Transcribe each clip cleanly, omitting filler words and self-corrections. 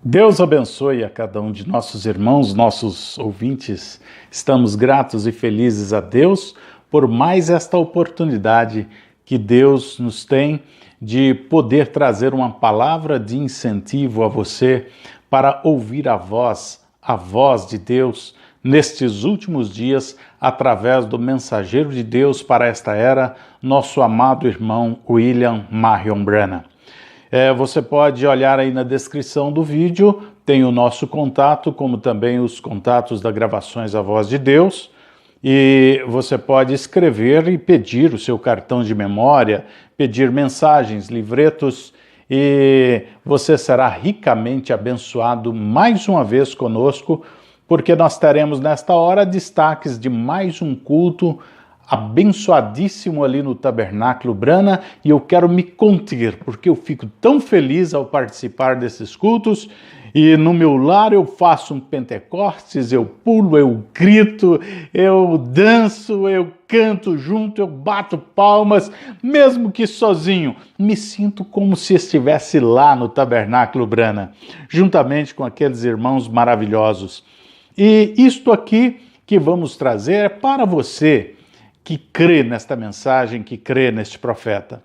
Deus abençoe a cada um de nossos irmãos, nossos ouvintes. Estamos gratos e felizes a Deus por mais esta oportunidade que Deus nos tem de poder trazer uma palavra de incentivo a você para ouvir a voz de Deus nestes últimos dias através do mensageiro de Deus para esta era, nosso amado irmão William Marion Branham. Você pode olhar aí na descrição do vídeo, tem o nosso contato, como também os contatos da Gravações A Voz de Deus, e você pode escrever e pedir o seu cartão de memória, pedir mensagens, livretos, e você será ricamente abençoado mais uma vez conosco, porque nós teremos nesta hora destaques de mais um culto abençoadíssimo ali no Tabernáculo Branham, e eu quero me conter, porque eu fico tão feliz ao participar desses cultos, e no meu lar eu faço um Pentecostes, eu pulo, eu grito, eu danço, eu canto junto, eu bato palmas, mesmo que sozinho, me sinto como se estivesse lá no Tabernáculo Branham, juntamente com aqueles irmãos maravilhosos. E isto aqui que vamos trazer é para você que crê nesta mensagem, que crê neste profeta.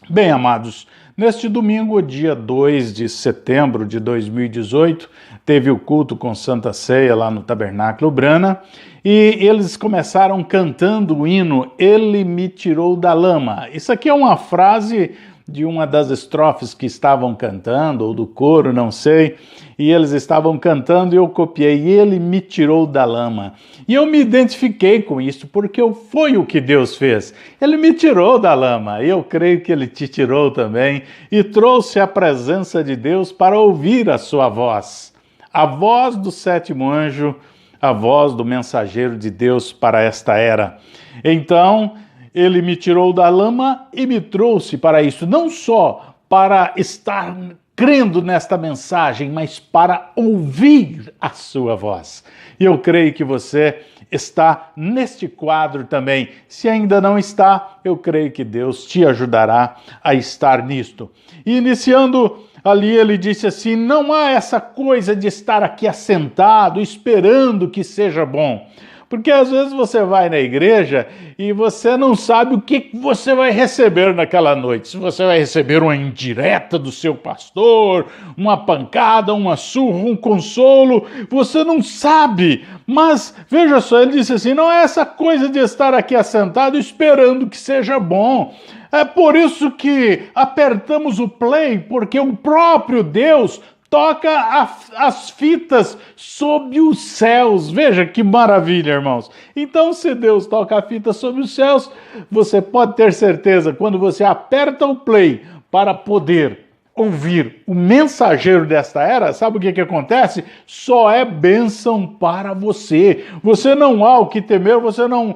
Bem, amados, neste domingo, dia 2 de setembro de 2018, teve o culto com Santa Ceia lá no Tabernáculo Branham, e eles começaram cantando o hino Ele me tirou da lama. Isso aqui é uma frase de uma das estrofes que estavam cantando, ou do coro, não sei, e eles estavam cantando e eu copiei, Ele me tirou da lama. E eu me identifiquei com isso, porque foi o que Deus fez. Ele me tirou da lama, e eu creio que Ele te tirou também, e trouxe a presença de Deus para ouvir a sua voz. A voz do sétimo anjo, a voz do mensageiro de Deus para esta era. Então, Ele me tirou da lama e me trouxe para isso, não só para estar crendo nesta mensagem, mas para ouvir a sua voz. E eu creio que você está neste quadro também. Se ainda não está, eu creio que Deus te ajudará a estar nisto. E iniciando ali, ele disse assim, não há essa coisa de estar aqui assentado, esperando que seja bom. Porque às vezes você vai na igreja e você não sabe o que você vai receber naquela noite. Se você vai receber uma indireta do seu pastor, uma pancada, uma surra, um consolo, você não sabe. Mas veja só, ele disse assim, não é essa coisa de estar aqui assentado esperando que seja bom. É por isso que apertamos o play, porque o próprio Deus toca as fitas sob os céus. Veja que maravilha, irmãos. Então, se Deus toca a fita sob os céus, você pode ter certeza, quando você aperta o play para poder ouvir o mensageiro desta era, sabe o que acontece? Só é bênção para você. Você não há o que temer, você não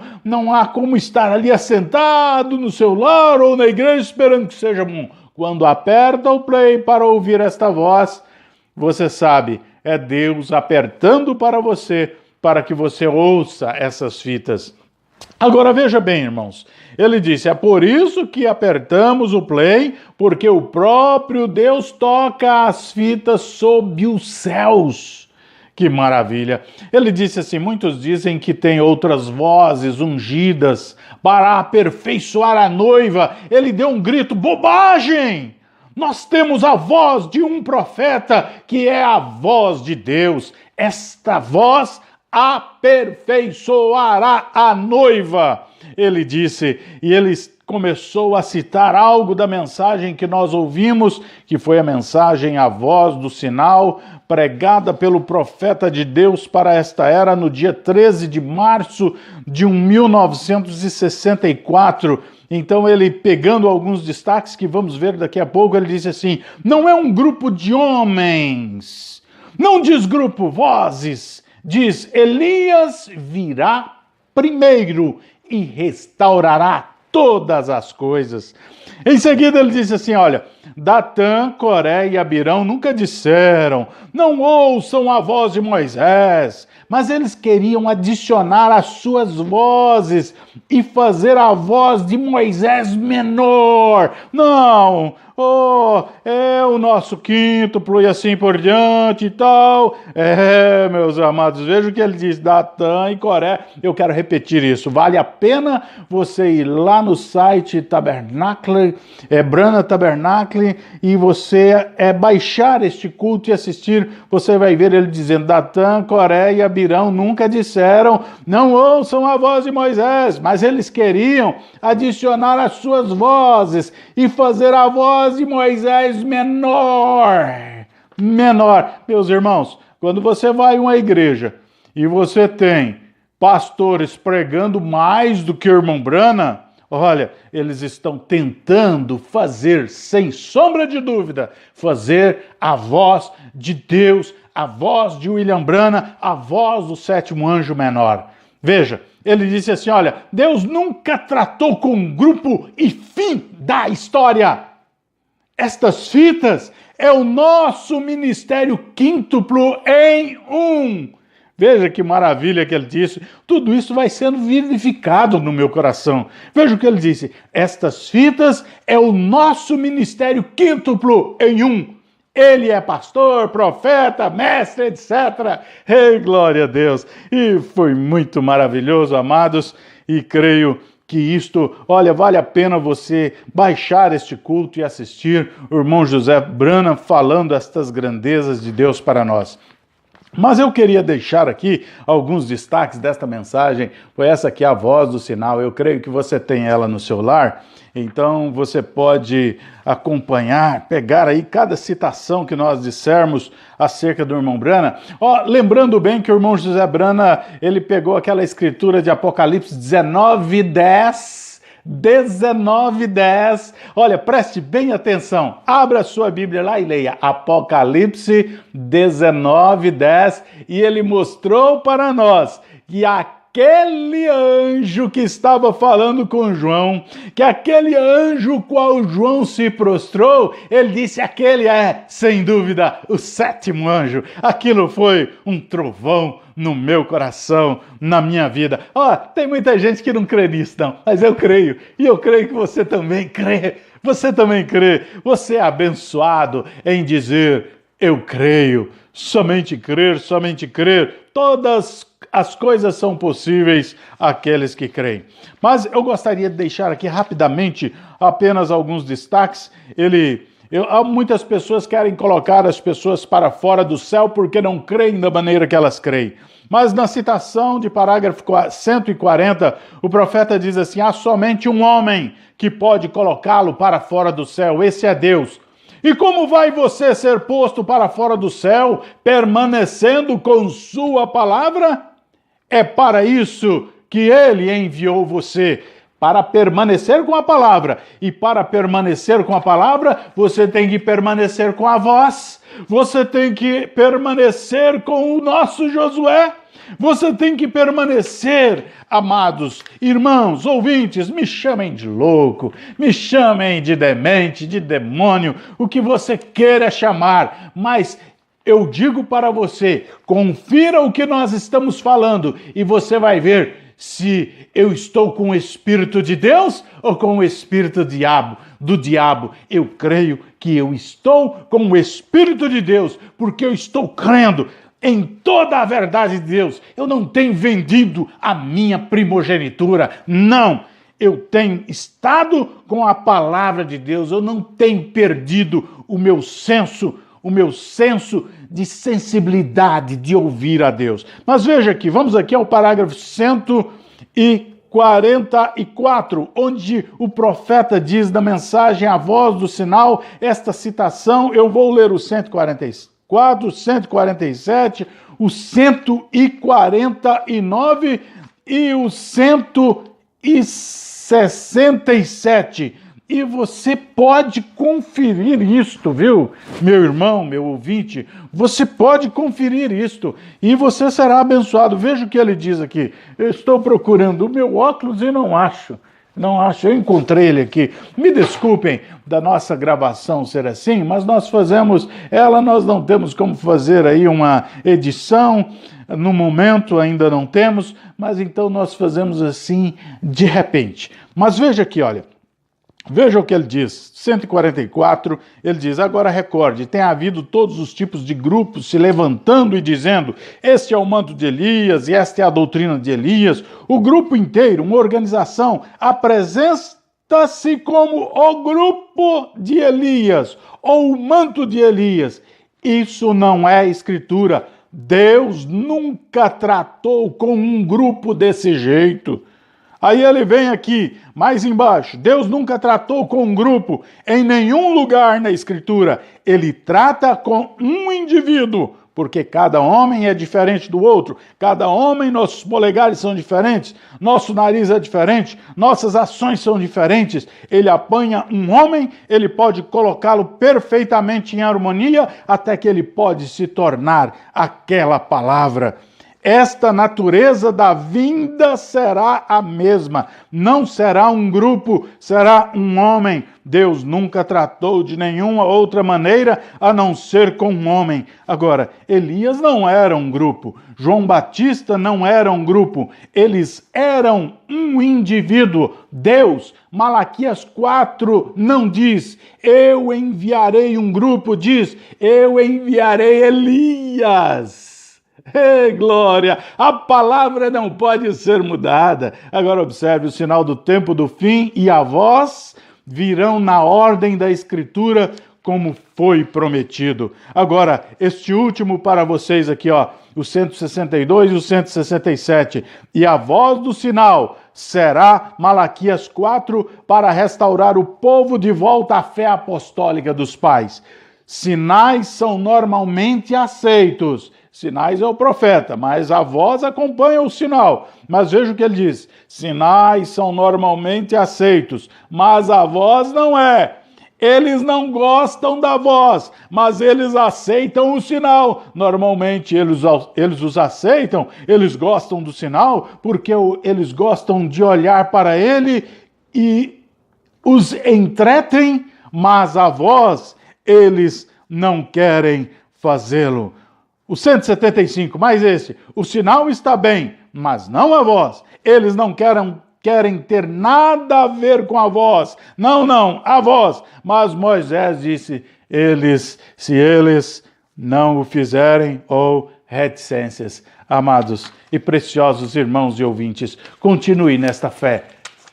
há como estar ali assentado no seu lar ou na igreja esperando que seja bom. Quando aperta o play para ouvir esta voz, você sabe, é Deus apertando para você, para que você ouça essas fitas. Agora veja bem, irmãos, ele disse, é por isso que apertamos o play, porque o próprio Deus toca as fitas sob os céus. Que maravilha! Ele disse assim, muitos dizem que tem outras vozes ungidas para aperfeiçoar a noiva. Ele deu um grito, bobagem! Nós temos a voz de um profeta, que é a voz de Deus. Esta voz aperfeiçoará a noiva. Ele disse, e ele começou a citar algo da mensagem que nós ouvimos, que foi a mensagem A Voz do Sinal, pregada pelo profeta de Deus para esta era no dia 13 de março de 1964. Então ele, pegando alguns destaques que vamos ver daqui a pouco, ele disse assim, não é um grupo de homens, não diz grupo vozes, diz Elias virá primeiro e restaurará todas as coisas. Em seguida ele disse assim, olha, Datã, Coré e Abirão nunca disseram, não ouçam a voz de Moisés, mas eles queriam adicionar as suas vozes e fazer a voz de Moisés menor. Não, oh, é o nosso quíntuplo e assim por diante e tal. Meus amados, veja o que ele diz, Datã e Coré. Eu quero repetir isso. Vale a pena você ir lá no site Tabernacle, Brana Tabernacle, e você baixar este culto e assistir. Você vai ver ele dizendo, Datã, Coré e Abirão nunca disseram, não ouçam a voz de Moisés, mas eles queriam adicionar as suas vozes e fazer a voz de Moisés menor. Meus irmãos, quando você vai a uma igreja e você tem pastores pregando mais do que o irmão Brana, olha, eles estão tentando fazer, sem sombra de dúvida, fazer a voz de Deus, a voz de William Brana, a voz do sétimo anjo menor. Veja, ele disse assim, olha, Deus nunca tratou com um grupo e fim da história. Estas fitas é o nosso ministério quíntuplo em um. Veja que maravilha que ele disse. Tudo isso vai sendo vivificado no meu coração. Veja o que ele disse. Estas fitas é o nosso ministério quíntuplo em um. Ele é pastor, profeta, mestre, etc. Ei, glória a Deus! E foi muito maravilhoso, amados, e creio que isto, olha, vale a pena você baixar este culto e assistir o irmão José Brana falando estas grandezas de Deus para nós. Mas eu queria deixar aqui alguns destaques desta mensagem, foi essa aqui a voz do sinal, eu creio que você tem ela no seu lar, então você pode acompanhar, pegar aí cada citação que nós dissermos acerca do irmão Brana. Lembrando bem que o irmão José Brana, ele pegou aquela escritura de Apocalipse 19:10, olha, preste bem atenção, abra a sua Bíblia lá e leia Apocalipse 19:10, e ele mostrou para nós que aquele anjo que estava falando com João, que aquele anjo qual João se prostrou, ele disse, aquele é, sem dúvida, o sétimo anjo. Aquilo foi um trovão no meu coração, na minha vida. Tem muita gente que não crê nisso, não, mas eu creio, e eu creio que você também crê. Você também crê. Você é abençoado em dizer, eu creio. Somente crer. Todas as coisas são possíveis àqueles que creem. Mas eu gostaria de deixar aqui rapidamente apenas alguns destaques. Muitas pessoas querem colocar as pessoas para fora do céu porque não creem da maneira que elas creem. Mas na citação de parágrafo 140, o profeta diz assim, há somente um homem que pode colocá-lo para fora do céu, esse é Deus. E como vai você ser posto para fora do céu, permanecendo com sua palavra? É para isso que ele enviou você, para permanecer com a palavra. E para permanecer com a palavra, você tem que permanecer com a voz. Você tem que permanecer com o nosso Josué. Você tem que permanecer, amados irmãos, ouvintes, me chamem de louco, me chamem de demente, de demônio, o que você queira chamar, mas eu digo para você, confira o que nós estamos falando e você vai ver se eu estou com o Espírito de Deus ou com o Espírito do diabo. Eu creio que eu estou com o Espírito de Deus, porque eu estou crendo em toda a verdade de Deus. Eu não tenho vendido a minha primogenitura, não. Eu tenho estado com a palavra de Deus, eu não tenho perdido o meu senso de sensibilidade de ouvir a Deus. Mas veja aqui, vamos aqui ao parágrafo 144, onde o profeta diz da mensagem A Voz do Sinal, esta citação, eu vou ler o 146. 147, o 149 e o 167. E você pode conferir isto, viu? Meu irmão, meu ouvinte, você pode conferir isto e você será abençoado. Veja o que ele diz aqui. Eu estou procurando o meu óculos e não acho. Eu encontrei ele aqui. Me desculpem da nossa gravação ser assim, mas nós fazemos ela, nós não temos como fazer aí uma edição, no momento ainda não temos, mas então nós fazemos assim de repente. Mas veja aqui, olha, Veja o que ele diz, 144, ele diz: agora recorde, tem havido todos os tipos de grupos se levantando e dizendo, este é o manto de Elias e esta é a doutrina de Elias. O grupo inteiro, uma organização, apresenta-se como o grupo de Elias ou o manto de Elias. Isso não é escritura. Deus nunca tratou com um grupo desse jeito. Aí ele vem aqui, mais embaixo, Deus nunca tratou com um grupo em nenhum lugar na Escritura. Ele trata com um indivíduo, porque cada homem é diferente do outro. Cada homem, nossos polegares são diferentes, nosso nariz é diferente, nossas ações são diferentes. Ele apanha um homem, ele pode colocá-lo perfeitamente em harmonia, até que ele pode se tornar aquela palavra. Esta natureza da vinda será a mesma, não será um grupo, será um homem. Deus nunca tratou de nenhuma outra maneira a não ser com um homem. Agora, Elias não era um grupo, João Batista não era um grupo, eles eram um indivíduo. Deus, Malaquias 4 não diz, eu enviarei um grupo, diz, eu enviarei Elias. Ei, glória! A palavra não pode ser mudada. Agora observe o sinal do tempo do fim e a voz virão na ordem da Escritura como foi prometido. Agora, este último para vocês aqui, ó, o 162 e o 167. E a voz do sinal será, Malaquias 4, para restaurar o povo de volta à fé apostólica dos pais. Sinais são normalmente aceitos. Sinais é o profeta, mas a voz acompanha o sinal. Mas veja o que ele diz: sinais são normalmente aceitos, mas a voz não é. Eles não gostam da voz, mas eles aceitam o sinal. Normalmente eles os aceitam, eles gostam do sinal, porque eles gostam de olhar para ele e os entretêm, mas a voz eles não querem fazê-lo. O 175, mais esse, o sinal está bem, mas não a voz. Eles não querem ter nada a ver com a voz. Não, a voz. Mas Moisés disse, se eles não o fizerem, ou reticências. Amados e preciosos irmãos e ouvintes, continue nesta fé.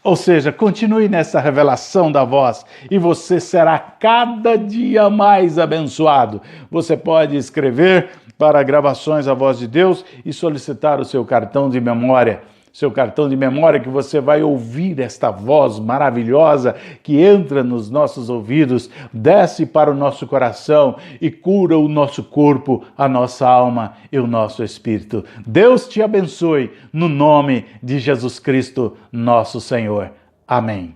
Ou seja, continue nessa revelação da voz e você será cada dia mais abençoado. Você pode escrever para gravações a voz de Deus e solicitar o seu cartão de memória. Seu cartão de memória que você vai ouvir esta voz maravilhosa que entra nos nossos ouvidos, desce para o nosso coração e cura o nosso corpo, a nossa alma e o nosso espírito. Deus te abençoe no nome de Jesus Cristo, nosso Senhor. Amém.